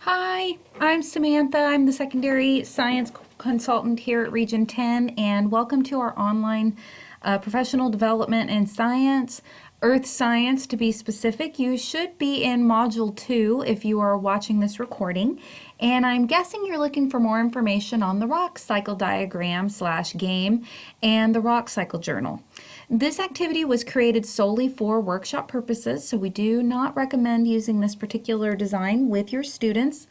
Hi, I'm Samantha. I'm the secondary science consultant here at Region 10, and welcome to our online professional development in science, earth science to be specific. You should be in Module 2 if you are watching this recording, and I'm guessing you're looking for more information on the rock cycle diagram / game and the rock cycle journal. This activity was created solely for workshop purposes, so we do not recommend using this particular design with your students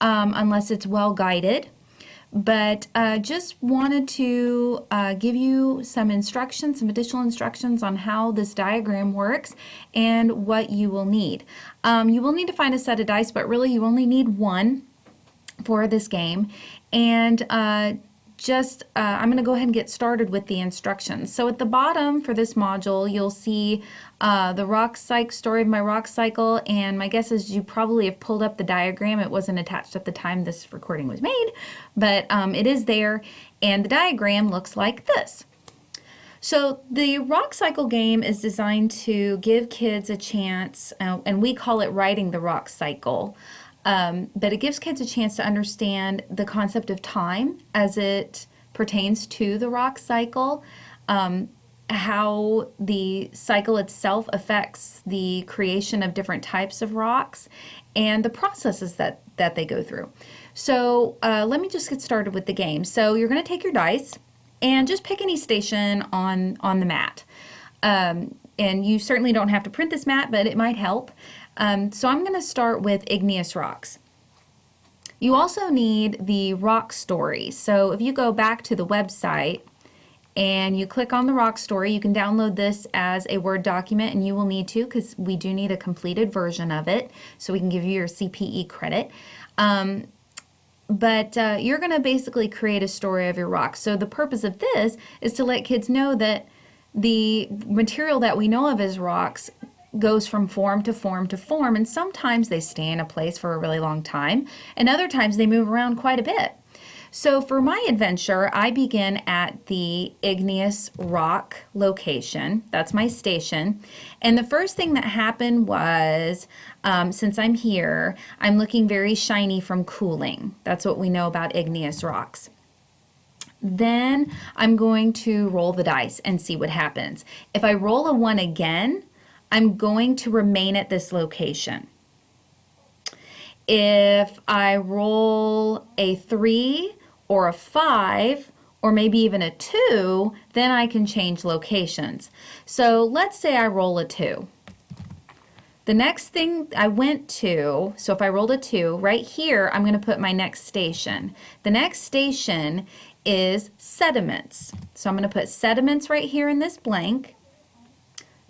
unless it's well guided. But just wanted to give you some instructions, some additional instructions on how this diagram works and what you will need. You will need to find a set of dice, but really you only need one for this game. And I'm going to go ahead and get started with the instructions. So at the bottom for this module, you'll see the story of my rock cycle, and my guess is you probably have pulled up the diagram. It wasn't attached at the time this recording was made, but it is there, and the diagram looks like this. So the rock cycle game is designed to give kids a chance, and we call it riding the rock cycle. But it gives kids a chance to understand the concept of time as it pertains to the rock cycle, how the cycle itself affects the creation of different types of rocks, and the processes that they go through. So let me just get started with the game. So you're going to take your dice and just pick any station on the mat. And you certainly don't have to print this mat, but it might help. So I'm going to start with igneous rocks. You also need the rock story. So if you go back to the website and you click on the rock story, you can download this as a Word document, and you will need to because we do need a completed version of it so we can give you your CPE credit. But you're going to basically create a story of your rocks. So the purpose of this is to let kids know that the material that we know of as rocks goes from form to form to form, and sometimes they stay in a place for a really long time, and other times they move around quite a bit. So for my adventure, I begin at the igneous rock location. That's my station. And the first thing that happened was, since I'm here, I'm looking very shiny from cooling. That's what we know about igneous rocks. Then I'm going to roll the dice and see what happens. If I roll a 1 again, I'm going to remain at this location. If I roll a 3 or a 5 or maybe even a 2, then I can change locations. So let's say I roll a 2. The next thing I went to, so if I rolled a 2, right here I'm going to put my next station. The next station is sediments. So I'm going to put sediments right here in this blank.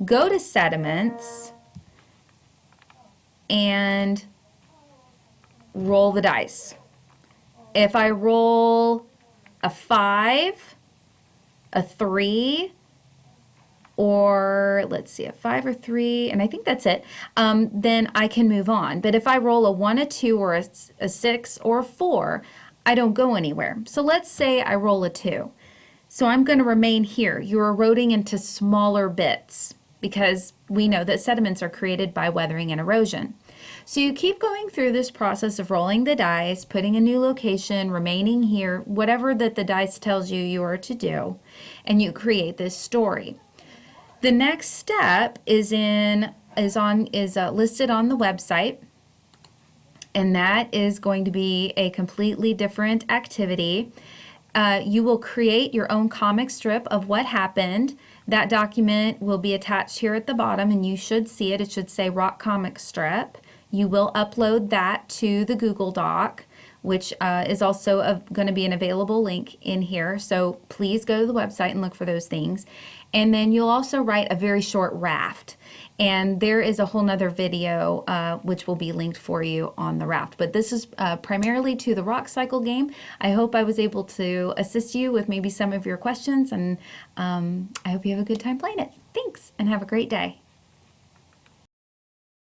Go to sediments and roll the dice. If I roll a 5, a 3, or let's see, a 5 or 3, and I think that's it, then I can move on. But if I roll a 1, a 2, or a 6, or a 4, I don't go anywhere. So let's say I roll a 2. So I'm going to remain here. You're eroding into smaller bits, because we know that sediments are created by weathering and erosion. So you keep going through this process of rolling the dice, putting a new location, remaining here, whatever that the dice tells you are to do, and you create this story. The next step is listed on the website, and that is going to be a completely different activity. You will create your own comic strip of what happened. That document will be attached here at the bottom, and you should see it. It should say Rock Comic Strip. You will upload that to the Google Doc, which is also going to be an available link in here. So please go to the website and look for those things. And then you'll also write a very short raft. And there is a whole nother video which will be linked for you on the raft. But this is primarily to the rock cycle game. I hope I was able to assist you with maybe some of your questions, and I hope you have a good time playing it. Thanks, and have a great day.